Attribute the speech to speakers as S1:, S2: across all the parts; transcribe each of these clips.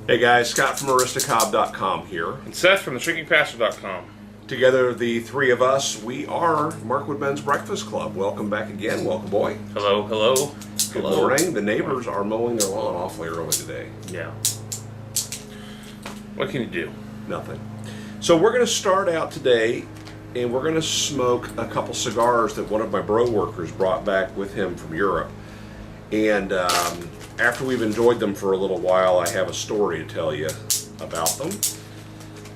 S1: Hey guys, Scott from Aristocob.com here.
S2: And Seth from theshrinkingpastor.com.
S1: Together, the three of us, we are Mark Woodman's Breakfast Club. Welcome back again. Welcome, boy.
S2: Hello, hello.
S1: Good morning. The neighbors are mowing their lawn awfully early today.
S2: Yeah. What can you do?
S1: Nothing. So we're going to start out today, and we're going to smoke a couple cigars that one of my bro workers brought back with him from Europe. And after we've enjoyed them for a little while, I have a story to tell you about them.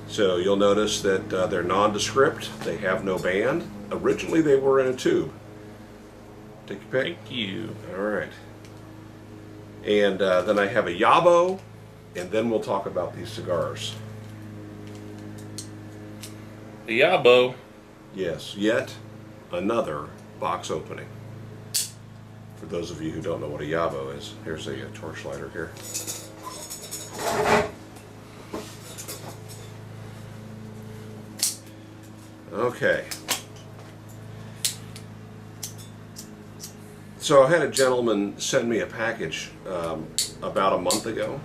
S1: So you'll notice that they're nondescript. They have no band. Originally they were in a tube. Take your pick.
S2: Thank you.
S1: All right. And then I have a YABO, and then we'll talk about these cigars.
S2: The YABO.
S1: Yes, yet another box opening. For those of you who don't know what a YABO is, here's a torch lighter here. Okay. So I had a gentleman send me a package about a month ago,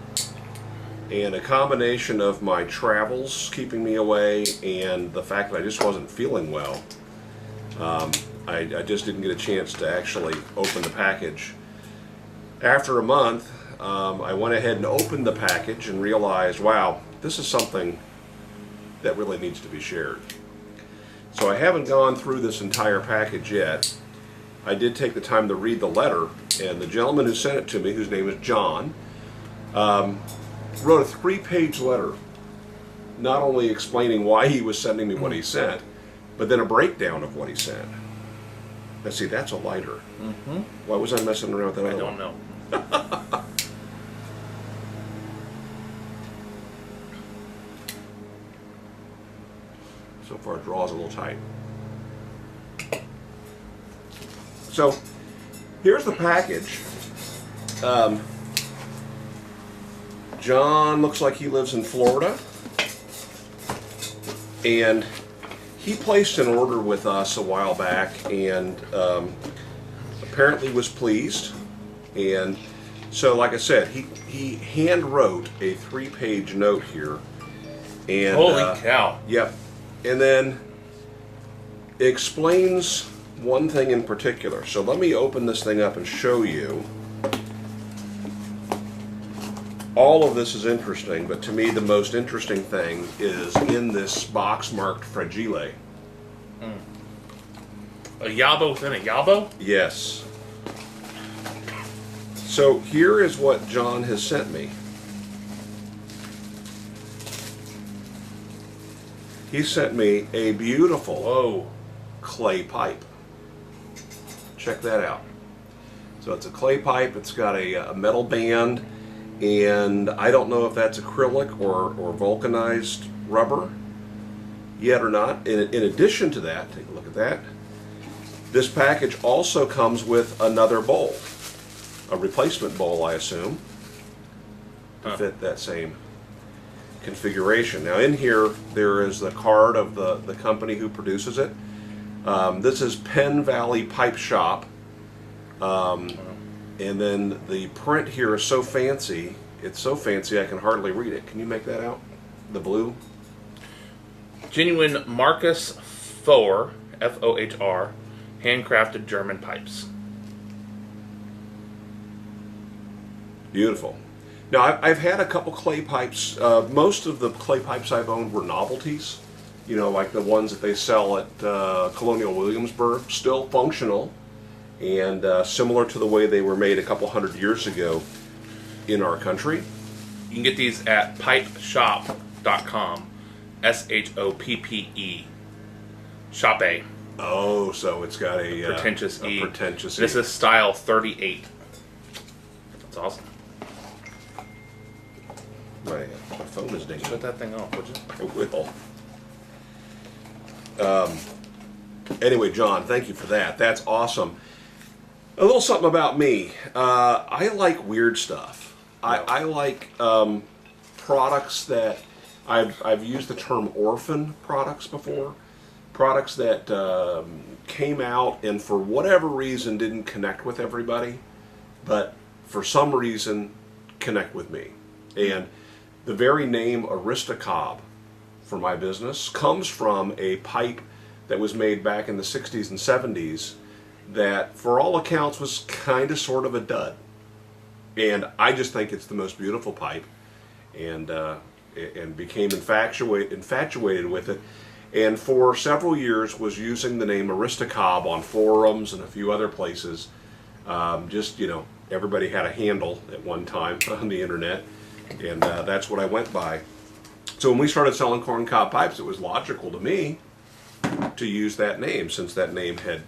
S1: and a combination of my travels keeping me away and the fact that I just wasn't feeling well, I just didn't get a chance to actually open the package. After a month, I went ahead and opened the package and realized, wow, this is something that really needs to be shared. So I haven't gone through this entire package yet. I did take the time to read the letter, and the gentleman who sent it to me, whose name is John, wrote a 3-page letter, not only explaining why he was sending me what he sent, but then a breakdown of what he sent. Now see, that's a lighter.
S2: Mm-hmm.
S1: Why was I messing around with that other
S2: I don't know.
S1: So far, it draws a little tight. So, here's the package. John looks like he lives in Florida, and he placed an order with us a while back, and apparently was pleased. And so, like I said, he hand wrote a 3-page note here. And
S2: Holy cow.
S1: Yep. And then explains one thing in particular. So let me open this thing up and show you. All of this is interesting, but to me the most interesting thing is in this box marked Fragile.
S2: A YABO within a YABO?
S1: Yes. So here is what John has sent me. He sent me a beautiful clay pipe. Check that out. So it's a clay pipe. It's got a metal band, and I don't know if that's acrylic or vulcanized rubber yet or not. In addition to that, take a look at that. This package also comes with another bowl, a replacement bowl, I assume, to fit that same configuration. Now in here there is the card of the company who produces it. This is Penn Valley Pipe Shop, and then the print here is so fancy, it's so fancy I can hardly read it. Can you make that out? The blue?
S2: Genuine Markus Fohr, F-O-H-R, handcrafted German pipes.
S1: Beautiful. Now, I've had a couple clay pipes. Most of the clay pipes I've owned were novelties. You know, like the ones that they sell at Colonial Williamsburg. Still functional and similar to the way they were made a couple hundred years ago in our country.
S2: You can get these at pipeshop.com. S-H-O-P-P-E. Shop A.
S1: Oh, so it's got a
S2: pretentious E.
S1: Pretentious E.
S2: This is style 38. That's awesome.
S1: My phone is dinging.
S2: Shut that thing off, would you?
S1: I will. Anyway, John, thank you for that. That's awesome. A little something about me. I like weird stuff. I like products that I've used the term orphan products before. Products that came out and for whatever reason didn't connect with everybody, but for some reason connect with me. And the very name Aristocob for my business comes from a pipe that was made back in the 60s and 70s that, for all accounts, was kind of sort of a dud. And I just think it's the most beautiful pipe, and became infatuated with it. And for several years was using the name Aristocob on forums and a few other places. Just, everybody had a handle at one time on the internet, and that's what I went by. So when we started selling corncob pipes, it was logical to me to use that name, since that name had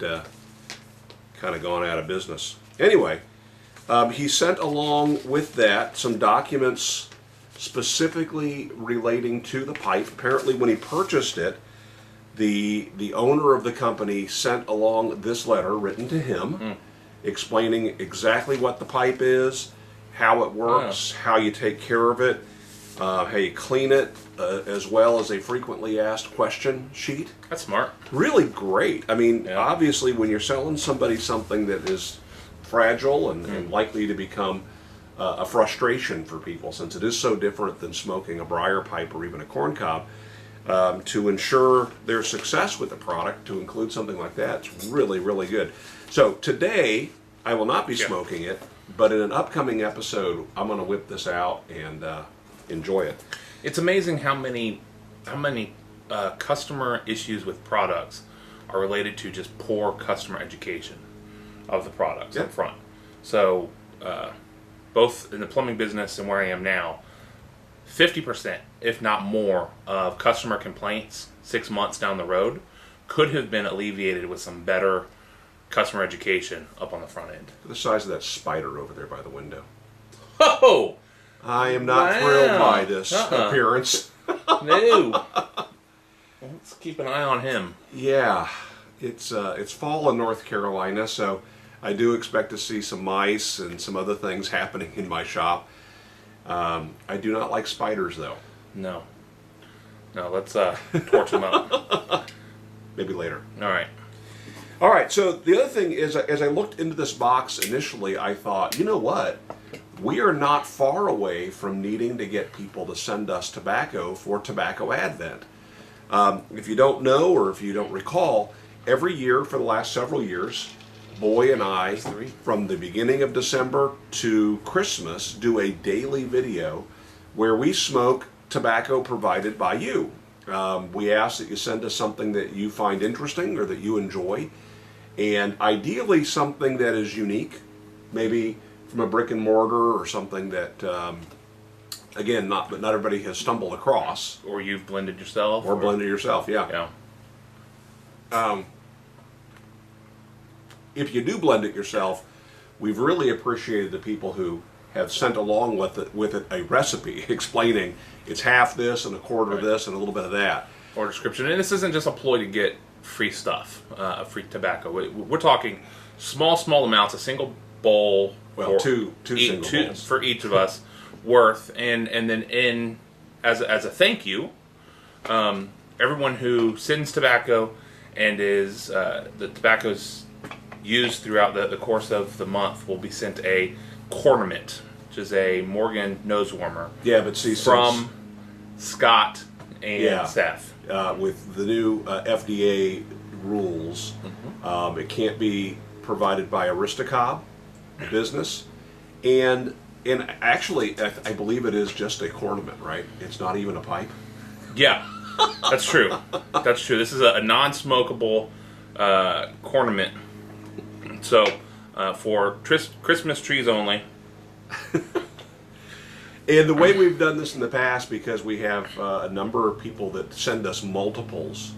S1: kind of gone out of business. Anyway, he sent along with that some documents specifically relating to the pipe. Apparently when he purchased it, the owner of the company sent along this letter written to him, explaining exactly what the pipe is, how it works, how you take care of it, how you clean it, as well as a frequently asked question sheet.
S2: That's smart.
S1: Really great. I mean, obviously when you're selling somebody something that is fragile and likely to become a frustration for people, since it is so different than smoking a briar pipe or even a corncob, to ensure their success with the product, to include something like that, it's really, really good. So today, I will not be smoking it, but in an upcoming episode, I'm going to whip this out and enjoy it.
S2: It's amazing how many customer issues with products are related to just poor customer education of the products up front. So, both in the plumbing business and where I am now, 50%, if not more, of customer complaints 6 months down the road could have been alleviated with some better customer education up on the front end.
S1: The size of that spider over there by the window.
S2: Oh!
S1: I am not thrilled by this appearance.
S2: No. Let's keep an eye on him.
S1: Yeah, it's fall in North Carolina, so I do expect to see some mice and some other things happening in my shop. I do not like spiders, though.
S2: No, let's torch them up.
S1: Maybe later.
S2: All right,
S1: so the other thing is, as I looked into this box initially, I thought, you know what? We are not far away from needing to get people to send us tobacco for Tobacco Advent. If you don't know, or if you don't recall, every year for the last several years, Boy and I, from the beginning of December to Christmas, do a daily video where we smoke tobacco provided by you. We ask that you send us something that you find interesting or that you enjoy, and ideally something that is unique, maybe from a brick and mortar or something that, again, not everybody has stumbled across.
S2: Or you've blended yourself.
S1: Or blended yourself, yeah. If you do blend it yourself, we've really appreciated the people who have sent along with it a recipe explaining it's half this and a quarter of this and a little bit of that.
S2: Or description. And this isn't just a ploy to get free stuff, free tobacco. We're talking small amounts, a single bowl.
S1: Well, two single bowls
S2: for each of us worth, and then as a thank you, everyone who sends tobacco and is the tobacco's used throughout the course of the month will be sent a cornament, which is a Morgan nose warmer.
S1: Yeah, but see,
S2: from Scott and Seth.
S1: With the new FDA rules, it can't be provided by Aristocob business, and actually, I believe it is just a cornament, right? It's not even a pipe.
S2: Yeah, that's true. That's true. This is a non-smokable cornament. So, for Christmas trees only.
S1: And the way we've done this in the past, because we have a number of people that send us multiples,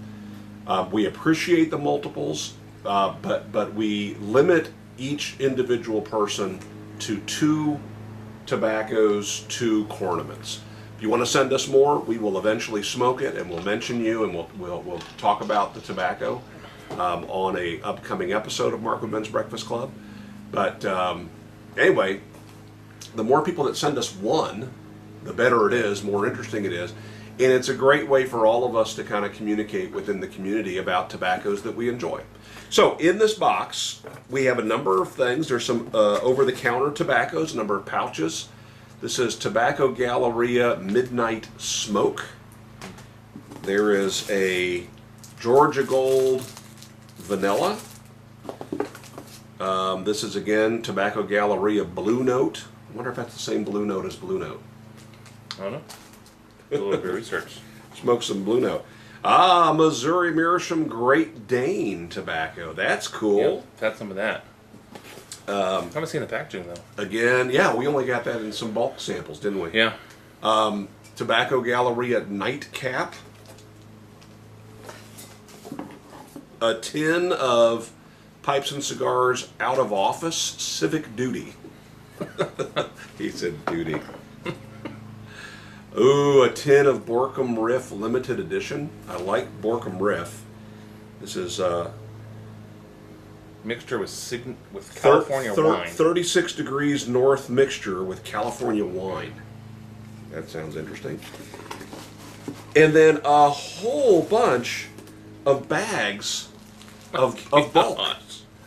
S1: we appreciate the multiples, but we limit each individual person to 2 tobaccos, 2 cornaments. If you want to send us more, we will eventually smoke it, and we'll mention you, and we'll talk about the tobacco on a upcoming episode of Mark and Ben's Breakfast Club. But anyway, the more people that send us one, the better it is, more interesting it is. And it's a great way for all of us to kind of communicate within the community about tobaccos that we enjoy. So in this box, we have a number of things. There's some over-the-counter tobaccos, a number of pouches. This is Tobacco Galleria Midnight Smoke. There is a Georgia Gold Vanilla. This is again Tobacco Galleria Blue Note. I wonder if that's the same Blue Note as Blue Note.
S2: I don't know. Do a little bit of research.
S1: Smoke some Blue Note. Ah, Missouri Meerschaum Great Dane tobacco. That's cool.
S2: Yep, had some of that. Haven't seen the packaging though.
S1: Again, yeah, we only got that in some bulk samples, didn't we?
S2: Yeah.
S1: Tobacco Galleria Nightcap. A tin of Pipes and Cigars Out of Office Civic Duty. He said duty. Ooh, a tin of Borkum Riff Limited Edition. I like Borkum Riff. This is
S2: Mixture with California wine.
S1: 36 degrees north mixture with California wine. That sounds interesting. And then a whole bunch of bags of bulk.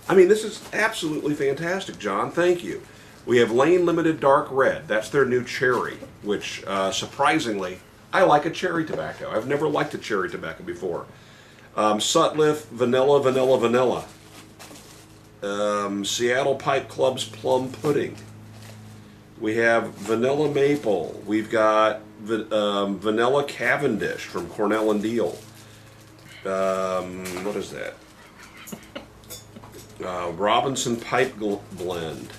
S1: I mean, this is absolutely fantastic, John. Thank you. We have Lane Limited Dark Red. That's their new cherry, which surprisingly, I like a cherry tobacco. I've never liked a cherry tobacco before. Sutliff Vanilla, Vanilla, Vanilla. Seattle Pipe Club's Plum Pudding. We have Vanilla Maple. We've got Vanilla Cavendish from Cornell and Deal. What is that? Robinson Pipe Blend.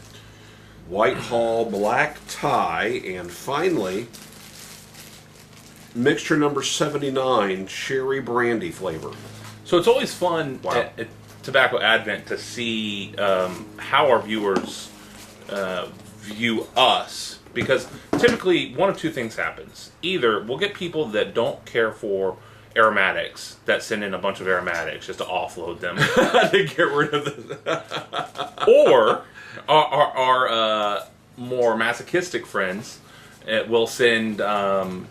S1: Whitehall Black Tie, and finally, mixture number 79, Cherry Brandy flavor.
S2: So it's always fun at Tobacco Advent to see how our viewers view us, because typically one of two things happens. Either we'll get people that don't care for aromatics that send in a bunch of aromatics just to offload them
S1: to get rid of this.
S2: Or our more masochistic friends will send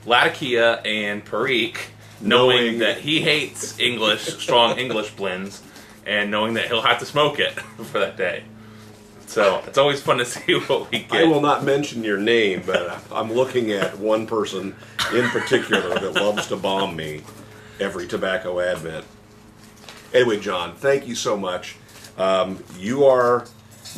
S2: Latakia and Perique, knowing that he hates strong English blends, and knowing that he'll have to smoke it for that day. So it's always fun to see what we get.
S1: I will not mention your name, but I'm looking at one person in particular that loves to bomb me every Tobacco Advent. Anyway, John, thank you so much. You are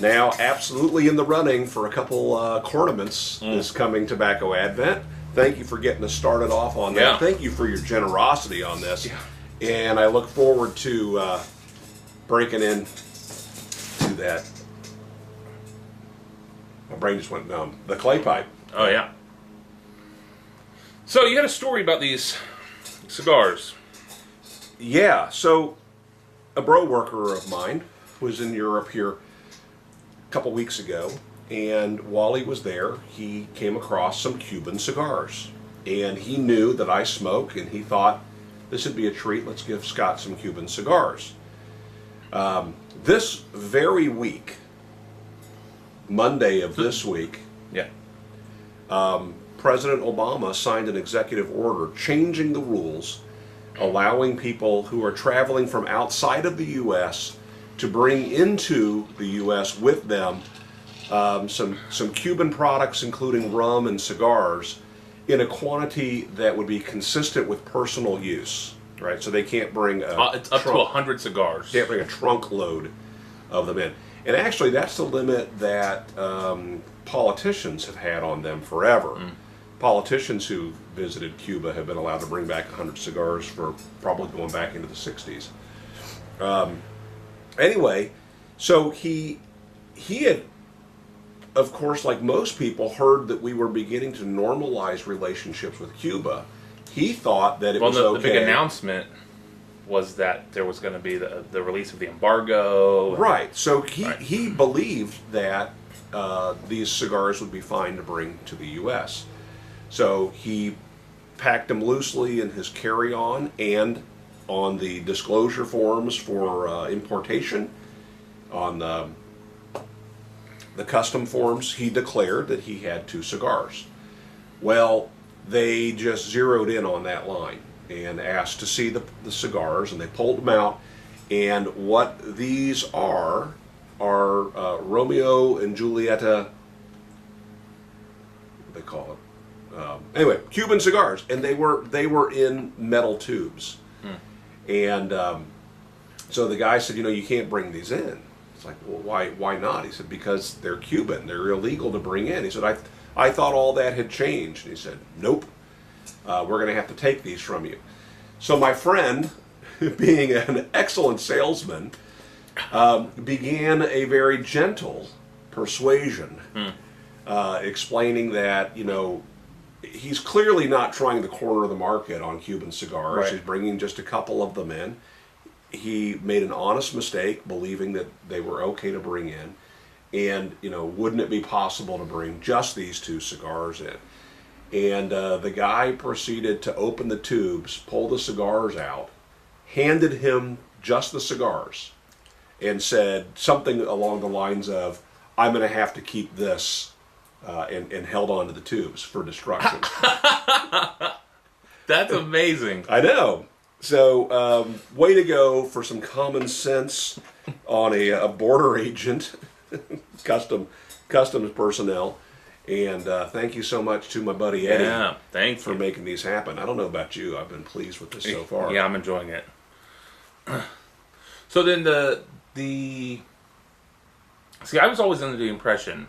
S1: now absolutely in the running for a couple cornaments this coming Tobacco Advent. Thank you for getting us started off on that.
S2: Yeah.
S1: Thank you for your generosity on this. Yeah. And I look forward to breaking in to that. My brain just went numb. The clay pipe.
S2: Oh, yeah. So you had a story about these cigars.
S1: Yeah, so a bro worker of mine was in Europe here a couple weeks ago, and while he was there, he came across some Cuban cigars. And he knew that I smoke, and he thought, this would be a treat, let's give Scott some Cuban cigars. This very week, Monday of this week, President Obama signed an executive order changing the rules, allowing people who are traveling from outside of the U.S. to bring into the U.S. with them some Cuban products, including rum and cigars, in a quantity that would be consistent with personal use. Right, so they can't bring
S2: it's up to 100 cigars.
S1: Can't bring a trunk load of them in. And actually, that's the limit that politicians have had on them forever. Politicians who visited Cuba have been allowed to bring back 100 cigars for probably going back into the 60s. Anyway, so he had, of course, like most people, heard that we were beginning to normalize relationships with Cuba. He thought that it was okay.
S2: The big announcement was that there was going to be the release of the embargo.
S1: Right. So he believed that these cigars would be fine to bring to the U.S. So he packed them loosely in his carry-on and on the disclosure forms for importation, on the custom forms, he declared that he had 2 cigars. Well, they just zeroed in on that line and asked to see the cigars, and they pulled them out. And what these are Romeo and Julieta they call it. Anyway, Cuban cigars, and they were in metal tubes, and so the guy said, you can't bring these in. It's like, well, why not? He said, because they're Cuban, they're illegal to bring in. He said, I thought all that had changed. And he said, nope, we're going to have to take these from you. So my friend, being an excellent salesman, began a very gentle persuasion, explaining that, he's clearly not trying to corner the market on Cuban cigars.
S2: Right.
S1: He's bringing just a couple of them in. He made an honest mistake, believing that they were okay to bring in. And, wouldn't it be possible to bring just these 2 cigars in? And the guy proceeded to open the tubes, pull the cigars out, handed him just the cigars, and said something along the lines of, I'm going to have to keep this, and held on to the tubes for destruction.
S2: That's amazing.
S1: I know. So, way to go for some common sense on a border agent, customs personnel. And thank you so much to my buddy Eddie.
S2: Yeah, thanks
S1: for making these happen. I don't know about you. I've been pleased with this so far.
S2: Yeah, I'm enjoying it. So then I was always under the impression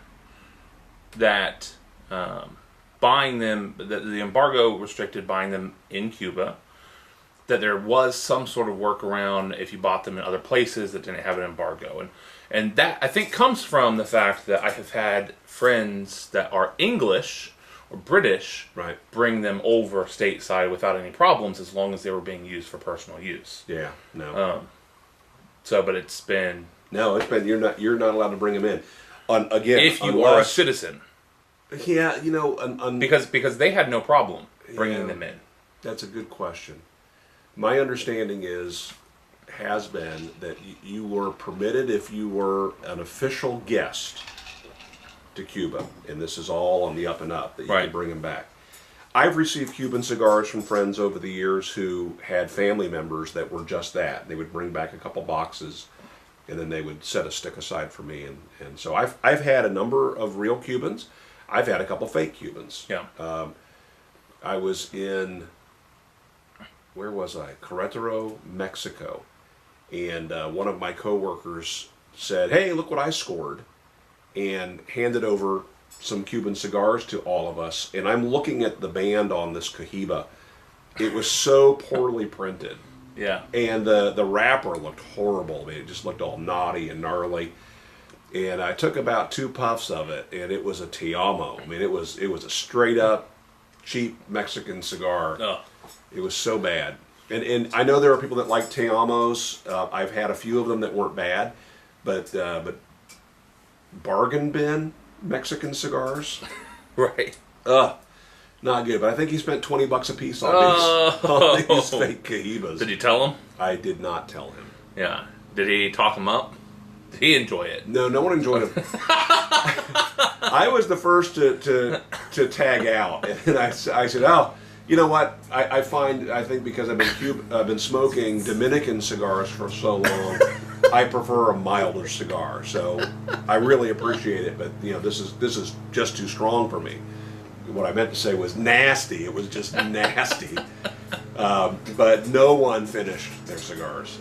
S2: that buying them, that the embargo restricted buying them in Cuba, that there was some sort of workaround if you bought them in other places that didn't have an embargo. And that, I think, comes from the fact that I have had friends that are English or British bring them over stateside without any problems, as long as they were being used for personal use.
S1: Yeah, no.
S2: But it's been...
S1: No, it's been, you're not allowed to bring them in.
S2: If you are a citizen.
S1: Yeah,
S2: because they had no problem bringing them in.
S1: That's a good question. My understanding has been that you were permitted, if you were an official guest to Cuba, and this is all on the up and up, that you can bring them back. I've received Cuban cigars from friends over the years who had family members that were just that. They would bring back a couple boxes, and then they would set a stick aside for me. And so I've had a number of real Cubans. I've had a couple fake Cubans.
S2: Yeah.
S1: I was in, where was I? Querétaro, Mexico. And one of my coworkers said, hey, look what I scored, and handed over some Cuban cigars to all of us. And I'm looking at the band on this Cohiba. It was so poorly printed.
S2: Yeah. And
S1: the wrapper looked horrible. I mean, it just looked all knotty and gnarly. And I took about 2 puffs of it, and it was a Te Amo. I mean, it was a straight up cheap Mexican cigar.
S2: Oh.
S1: It was so bad. And I know there are people that like Te Amos. I've had a few of them that weren't bad, but bargain bin Mexican cigars,
S2: right?
S1: Not good. But I think he spent $20 a piece on these fake Cohibas.
S2: Did you tell him?
S1: I did not tell him.
S2: Yeah. Did he talk him up? Did he enjoy it?
S1: No one enjoyed it. I was the first to tag out, and I said, oh. You know what? I think because I've been smoking Dominican cigars for so long, I prefer a milder cigar. So I really appreciate it, but this is just too strong for me. What I meant to say was nasty. It was just nasty. But no one finished their cigars.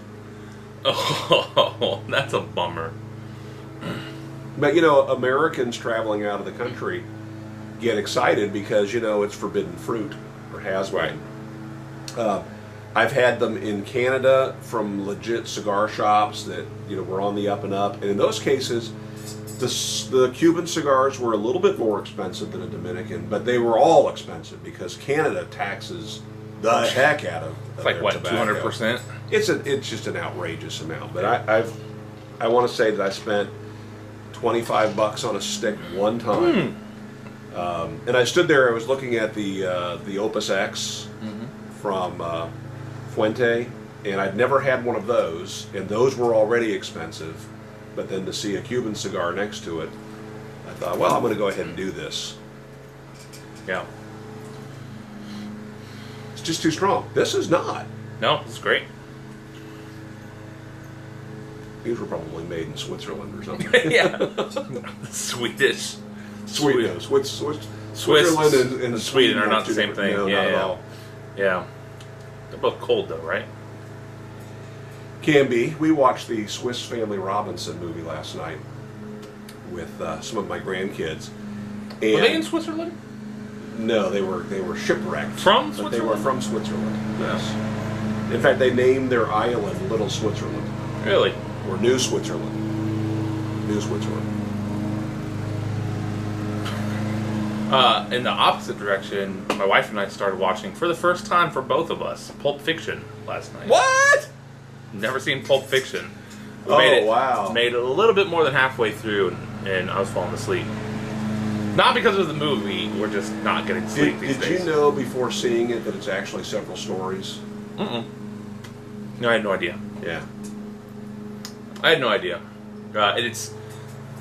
S2: Oh, that's a bummer.
S1: But Americans traveling out of the country get excited because it's forbidden fruit. Or has been. I've had them in Canada from legit cigar shops that were on the up and up, and in those cases, the Cuban cigars were a little bit more expensive than a Dominican, but they were all expensive because Canada taxes the heck out of
S2: it's like what, 200%?
S1: It's just an outrageous amount. But I want to say that I spent $25 on a stick one time. And I stood there, I was looking at the Opus X from Fuente, and I'd never had one of those, and those were already expensive, but then to see a Cuban cigar next to it, I thought, well, I'm going to go ahead and do this.
S2: Yeah.
S1: It's just too strong. This is not.
S2: No, it's great.
S1: These were probably made in Switzerland or something.
S2: Yeah. Swedish.
S1: Sweet. Switzerland and
S2: Sweden are not the same thing.
S1: No,
S2: yeah,
S1: not at all.
S2: Yeah. They're both cold though, right?
S1: Can be. We watched the Swiss Family Robinson movie last night with some of my grandkids. And
S2: were they in Switzerland?
S1: No, they were shipwrecked.
S2: From
S1: But
S2: Switzerland?
S1: they were from Switzerland, yes. In fact, they named their island Little Switzerland.
S2: Really?
S1: Or New Switzerland. New Switzerland.
S2: In the opposite direction, my wife and I started watching, for the first time for both of us, Pulp Fiction last night.
S1: What?
S2: Never seen Pulp Fiction. We
S1: Wow.
S2: Made it a little bit more than halfway through, and I was falling asleep. Not because of the movie, we're just not getting sleep these days.
S1: Did you know before seeing it that it's actually several stories?
S2: Mm-mm. No, I had no idea.
S1: Yeah.
S2: I had no idea. It's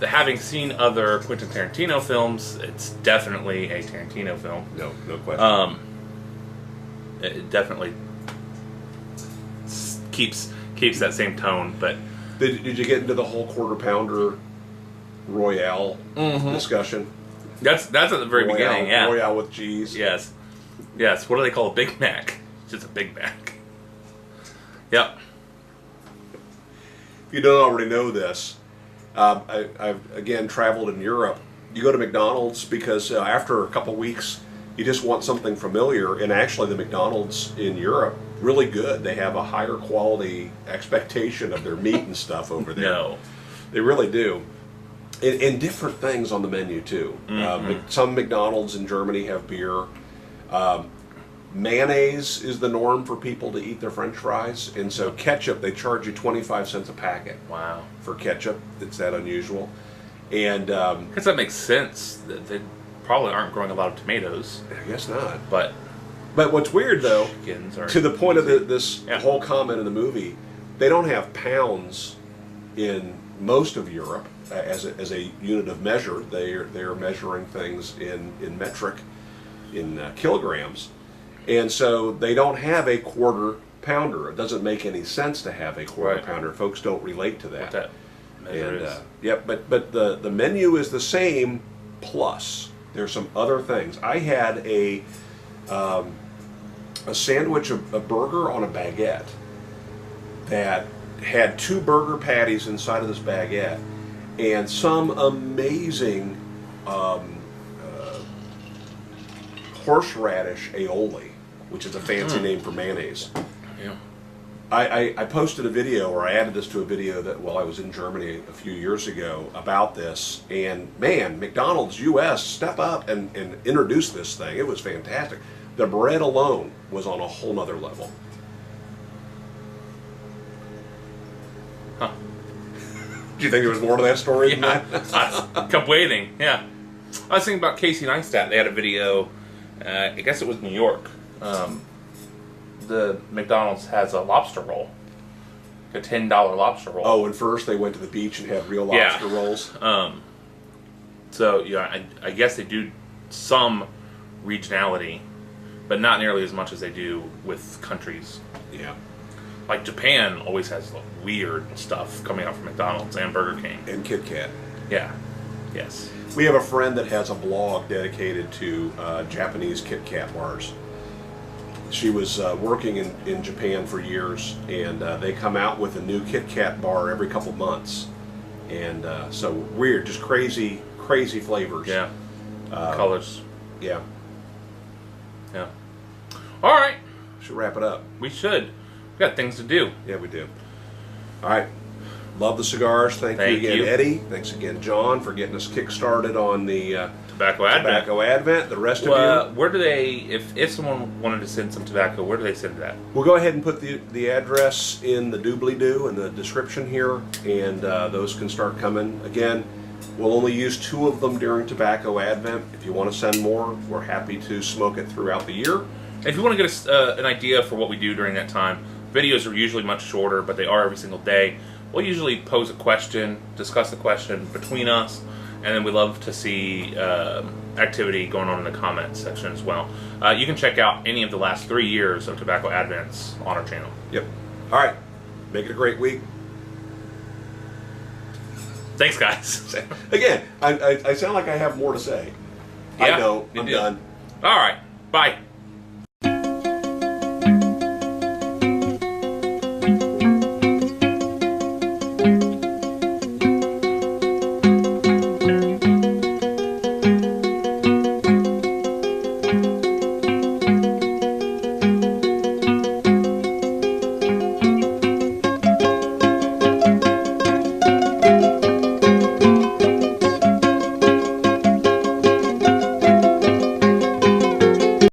S2: having seen other Quentin Tarantino films, it's definitely a Tarantino film.
S1: No question.
S2: It definitely keeps that same tone, but
S1: Did you get into the whole quarter pounder Royale discussion?
S2: that's at the very beginning. Yeah.
S1: Royale with cheese.
S2: Yes. What do they call a Big Mac? It's just a Big Mac. Yep.
S1: If you don't already know this, I've again traveled in Europe. You go to McDonald's because after a couple weeks, you just want something familiar. And actually, the McDonald's in Europe, really good. They have a higher quality expectation of their meat and stuff over there.
S2: No.
S1: They really do. And different things on the menu, too. Some McDonald's in Germany have beer. Mayonnaise is the norm for people to eat their French fries. And so ketchup, they charge you 25 cents a packet.
S2: Wow.
S1: For ketchup. It's that unusual. And
S2: I guess that makes sense. They probably aren't growing a lot of tomatoes.
S1: I guess not.
S2: But
S1: what's weird, though, to the point of this whole comment in the movie, they don't have pounds in most of Europe as a unit of measure. They're measuring things in metric, in kilograms. And so they don't have a quarter pounder. It doesn't make any sense to have a quarter pounder. Folks don't relate to that.
S2: What that measure is.
S1: Yep, but the menu is the same, plus there's some other things. I had a sandwich, a burger on a baguette that had 2 burger patties inside of this baguette and some amazing horseradish aioli, which is a fancy name for mayonnaise.
S2: Yeah.
S1: I posted a video, or I added this to a video that while I was in Germany a few years ago about this, and man, McDonald's US step up and introduce this thing. It was fantastic. The bread alone was on a whole nother level.
S2: Huh.
S1: Do you think there was more to that story than
S2: Yeah.
S1: that?
S2: I kept waiting. Yeah. I was thinking about Casey Neistat. They had a video, I guess it was New York. The McDonald's has a lobster roll. A $10 lobster roll.
S1: Oh, and first they went to the beach and had real lobster rolls.
S2: So, yeah, I guess they do some regionality, but not nearly as much as they do with countries.
S1: Yeah.
S2: Like Japan always has weird stuff coming out from McDonald's and Burger King.
S1: And Kit Kat.
S2: Yeah. Yes.
S1: We have a friend that has a blog dedicated to Japanese Kit Kat bars. She was working in Japan for years, and they come out with a new Kit Kat bar every couple months. And so weird, just crazy flavors.
S2: Yeah. Colors.
S1: Yeah.
S2: Yeah. All right.
S1: Should wrap it up.
S2: We should. We got things to do.
S1: Yeah, we do. All right. Love the cigars. Thank you again, Eddie. Thanks again, John, for getting us kick-started on the
S2: Tobacco Advent.
S1: The rest of you.
S2: Where do they, if someone wanted to send some tobacco, where do they send that?
S1: We'll go ahead and put the address in the doobly-doo in the description here, and those can start coming. Again, we'll only use 2 of them during Tobacco Advent. If you want to send more, we're happy to smoke it throughout the year.
S2: If you want to get us an idea for what we do during that time, videos are usually much shorter, but they are every single day. We'll usually pose a question, discuss the question between us, and then we love to see activity going on in the comments section as well. You can check out any of the last 3 years of Tobacco Advents on our channel.
S1: Yep. All right. Make it a great week.
S2: Thanks, guys.
S1: Again, I sound like I have more to say. I don't.
S2: you
S1: I'm
S2: do.
S1: done.
S2: All right. Bye.